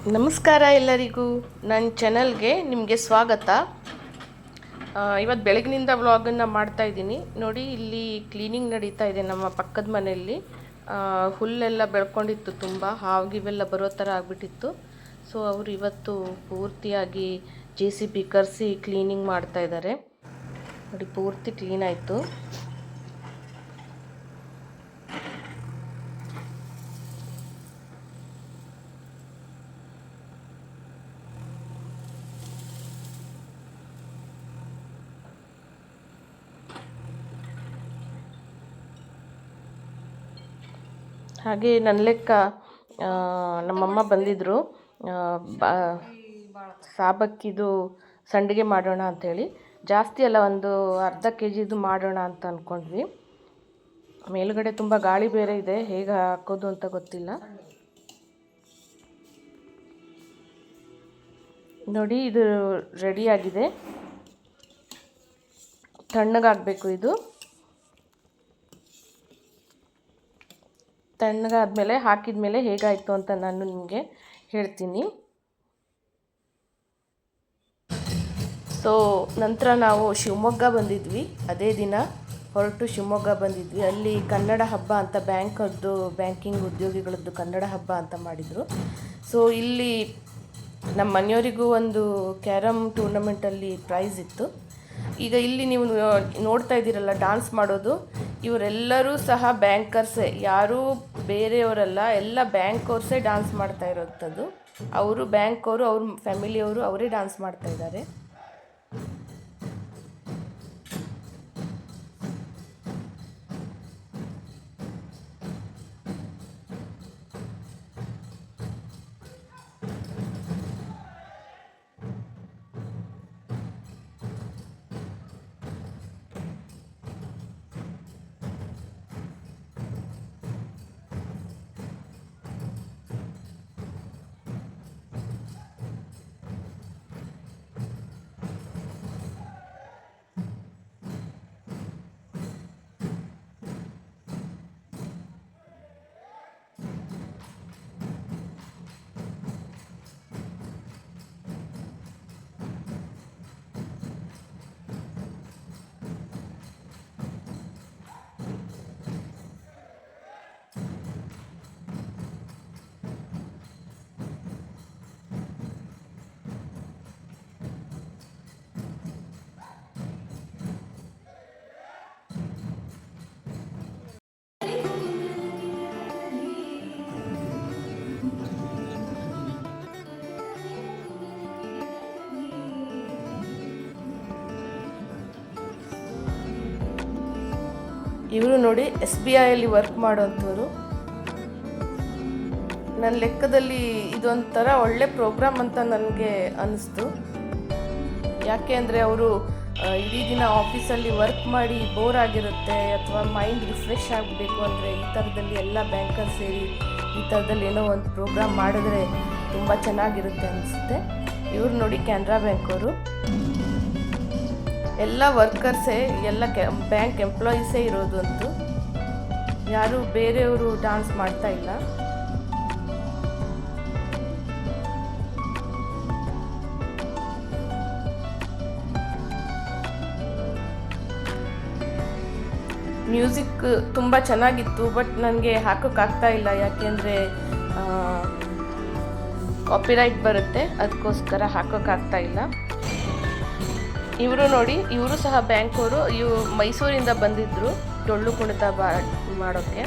ನಮಸ್ಕಾರ ಎಲ್ಲರಿಗೂ, ನನ್ನ ಚಾನಲ್ಗೆ ನಿಮಗೆ ಸ್ವಾಗತ. ಇವತ್ತು ಬೆಳಗಿನಿಂದ ವ್ಲಾಗನ್ನು ಮಾಡ್ತಾಯಿದ್ದೀನಿ. ನೋಡಿ, ಇಲ್ಲಿ ಕ್ಲೀನಿಂಗ್ ನಡೀತಾ ಇದೆ ನಮ್ಮ ಪಕ್ಕದ ಮನೆಯಲ್ಲಿ. ಹುಲ್ಲೆಲ್ಲ ಬೆಳ್ಕೊಂಡಿತ್ತು, ತುಂಬ ಹಾವಿವೆಲ್ಲ ಬರೋ ಥರ ಆಗಿಬಿಟ್ಟಿತ್ತು. ಸೊ ಅವರು ಇವತ್ತು ಪೂರ್ತಿಯಾಗಿ JCB ಕರೆಸಿ ಕ್ಲೀನಿಂಗ್ ಮಾಡ್ತಾ ಇದ್ದಾರೆ. ನೋಡಿ, ಪೂರ್ತಿ ಕ್ಲೀನ್ ಆಯಿತು. ಹಾಗೆ ನನ್ನ ಲೆಕ್ಕ ನಮ್ಮಮ್ಮ ಬಂದಿದ್ದರು. ಸಾಬಕ್ಕಿದು ಸಂಡಿಗೆ ಮಾಡೋಣ ಅಂಥೇಳಿ. ಜಾಸ್ತಿ ಅಲ್ಲ, ಒಂದು ಅರ್ಧ KGದು ಮಾಡೋಣ ಅಂತ ಅಂದ್ಕೊಂಡ್ವಿ. ಮೇಲುಗಡೆ ತುಂಬ ಗಾಳಿ ಬೇರೆ ಇದೆ, ಹೇಗೆ ಹಾಕೋದು ಅಂತ ಗೊತ್ತಿಲ್ಲ. ನೋಡಿ, ಇದು ರೆಡಿಯಾಗಿದೆ. ತಣ್ಣಗಾಗಬೇಕು. ಇದು ತಣ್ಣಗಾದ್ಮೇಲೆ ಹಾಕಿದ ಮೇಲೆ ಹೇಗಾಯಿತು ಅಂತ ನಾನು ನಿಮಗೆ ಹೇಳ್ತೀನಿ. ಸೊ ನಂತರ ನಾವು ಶಿವಮೊಗ್ಗ ಬಂದಿದ್ವಿ. ಅದೇ ದಿನ ಹೊರಟು ಶಿವಮೊಗ್ಗ ಬಂದಿದ್ವಿ. ಅಲ್ಲಿ ಕನ್ನಡ ಹಬ್ಬ ಅಂತ ಬ್ಯಾಂಕಿಂಗ್ ಉದ್ಯೋಗಿಗಳದ್ದು ಕನ್ನಡ ಹಬ್ಬ ಅಂತ ಮಾಡಿದರು. ಸೊ ಇಲ್ಲಿ ನಮ್ಮ ಮನೆಯವರಿಗೂ ಒಂದು ಕ್ಯಾರಮ್ ಟೂರ್ನಮೆಂಟಲ್ಲಿ ಪ್ರೈಸ್ ಇತ್ತು. ಈಗ ಇಲ್ಲಿ ನೀವು ನೋಡ್ತಾ ಇದ್ದೀರಲ್ಲ ಡಾನ್ಸ್ ಮಾಡೋದು, ಇವರೆಲ್ಲರೂ ಸಹ ಬ್ಯಾಂಕರ್ಸೇ, ಯಾರೂ ಬೇರೆಯವರಲ್ಲ, ಎಲ್ಲ ಬ್ಯಾಂಕವ್ರಸೇ ಡಾನ್ಸ್ ಮಾಡ್ತಾ ಇರೋಂಥದ್ದು. ಅವರು ಬ್ಯಾಂಕವರು, ಅವ್ರ ಫ್ಯಾಮಿಲಿಯವರು ಅವರೇ ಡಾನ್ಸ್ ಮಾಡ್ತಾ ಇದ್ದಾರೆ. ಇವರು ನೋಡಿ SBIಯಲ್ಲಿ ವರ್ಕ್ ಮಾಡೋಂಥವ್ರು. ನನ್ನ ಲೆಕ್ಕದಲ್ಲಿ ಇದೊಂಥರ ಒಳ್ಳೆ ಪ್ರೋಗ್ರಾಮ್ ಅಂತ ನನಗೆ ಅನ್ನಿಸ್ತು. ಯಾಕೆ ಅಂದರೆ ಅವರು ಇಡೀ ದಿನ ಆಫೀಸಲ್ಲಿ ವರ್ಕ್ ಮಾಡಿ ಬೋರ್ ಆಗಿರುತ್ತೆ, ಅಥವಾ ಮೈಂಡ್ ರಿಫ್ರೆಶ್ ಆಗಬೇಕು ಅಂದರೆ ಈ ಥರದಲ್ಲಿ ಎಲ್ಲ ಬ್ಯಾಂಕರ್ ಸೇರಿ ಈ ಥರದಲ್ಲಿ ಏನೋ ಒಂದು ಪ್ರೋಗ್ರಾಮ್ ಮಾಡಿದ್ರೆ ತುಂಬ ಚೆನ್ನಾಗಿರುತ್ತೆ ಅನಿಸುತ್ತೆ. ಇವ್ರು ನೋಡಿ ಕೆನರಾ ಬ್ಯಾಂಕವರು. ಎಲ್ಲ ವರ್ಕರ್ಸೇ, ಎಲ್ಲ ಬ್ಯಾಂಕ್ ಎಂಪ್ಲಾಯೀಸೇ ಇರೋದು ಅಂತೂ, ಯಾರೂ ಬೇರೆಯವರು ಡಾನ್ಸ್ ಮಾಡ್ತಾ ಇಲ್ಲ. ಮ್ಯೂಸಿಕ್ ತುಂಬ ಚೆನ್ನಾಗಿತ್ತು, ಬಟ್ ನನಗೆ ಹಾಕೋಕ್ಕಾಗ್ತಾ ಇಲ್ಲ. ಯಾಕೆಂದರೆ ಕಾಪಿರೈಟ್ ಬರುತ್ತೆ, ಅದಕ್ಕೋಸ್ಕರ ಹಾಕೋಕ್ಕಾಗ್ತಾ ಇಲ್ಲ. ಇವರು ನೋಡಿ, ಇವರು ಸಹ ಬ್ಯಾಂಕವರು. ಇವು ಮೈಸೂರಿಂದ ಬಂದಿದ್ದರು ಡೊಳ್ಳು ಕುಣಿತ ಮಾಡೋಕ್ಕೆ.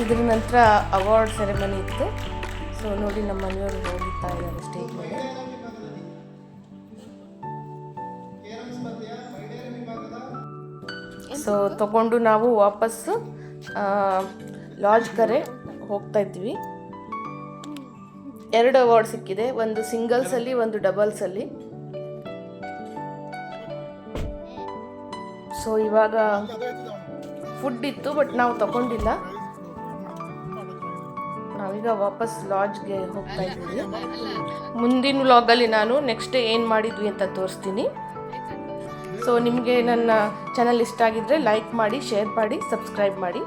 ಇದರ ನಂತರ ಅವಾರ್ಡ್ ಸೆರೆಮನಿ ಇತ್ತು. ಸೊ ನೋಡಿ ನಮ್ಮ ಮನೆಯವರು ಹೋಗ್ತಾ ಇದ್ದಾರೆ ಸ್ಟೇಜ್ ಮೇಲೆ. ಸೊ ತಗೊಂಡು ನಾವು ವಾಪಸ್ಸು ಲಾಡ್ಜ್ ಕರೆ ಹೋಗ್ತಾ ಇದ್ವಿ. 2 ಅವಾರ್ಡ್ ಸಿಕ್ಕಿದೆ, ಒಂದು ಸಿಂಗಲ್ಸಲ್ಲಿ ಒಂದು ಡಬಲ್ಸಲ್ಲಿ. ಸೊ ಇವಾಗ ಫುಡ್ ಇತ್ತು ಬಟ್ ನಾವು ತಗೊಂಡಿಲ್ಲ. ನಾವೀಗ ವಾಪಸ್ ಲಾಡ್ಜ್ಗೆ ಹೋಗ್ತಾ ಇದ್ದೀವಿ. ಮುಂದಿನ ವ್ಲಾಗಲ್ಲಿ ನಾನು ನೆಕ್ಸ್ಟ್ ಏನು ಮಾಡಿದ್ವಿ ಅಂತ ತೋರಿಸ್ತೀನಿ. ಸೊ ನಿಮಗೆ ನನ್ನ ಚಾನಲ್ ಇಷ್ಟ ಆಗಿದ್ದರೆ ಲೈಕ್ ಮಾಡಿ, ಶೇರ್ ಮಾಡಿ, ಸಬ್ಸ್ಕ್ರೈಬ್ ಮಾಡಿ.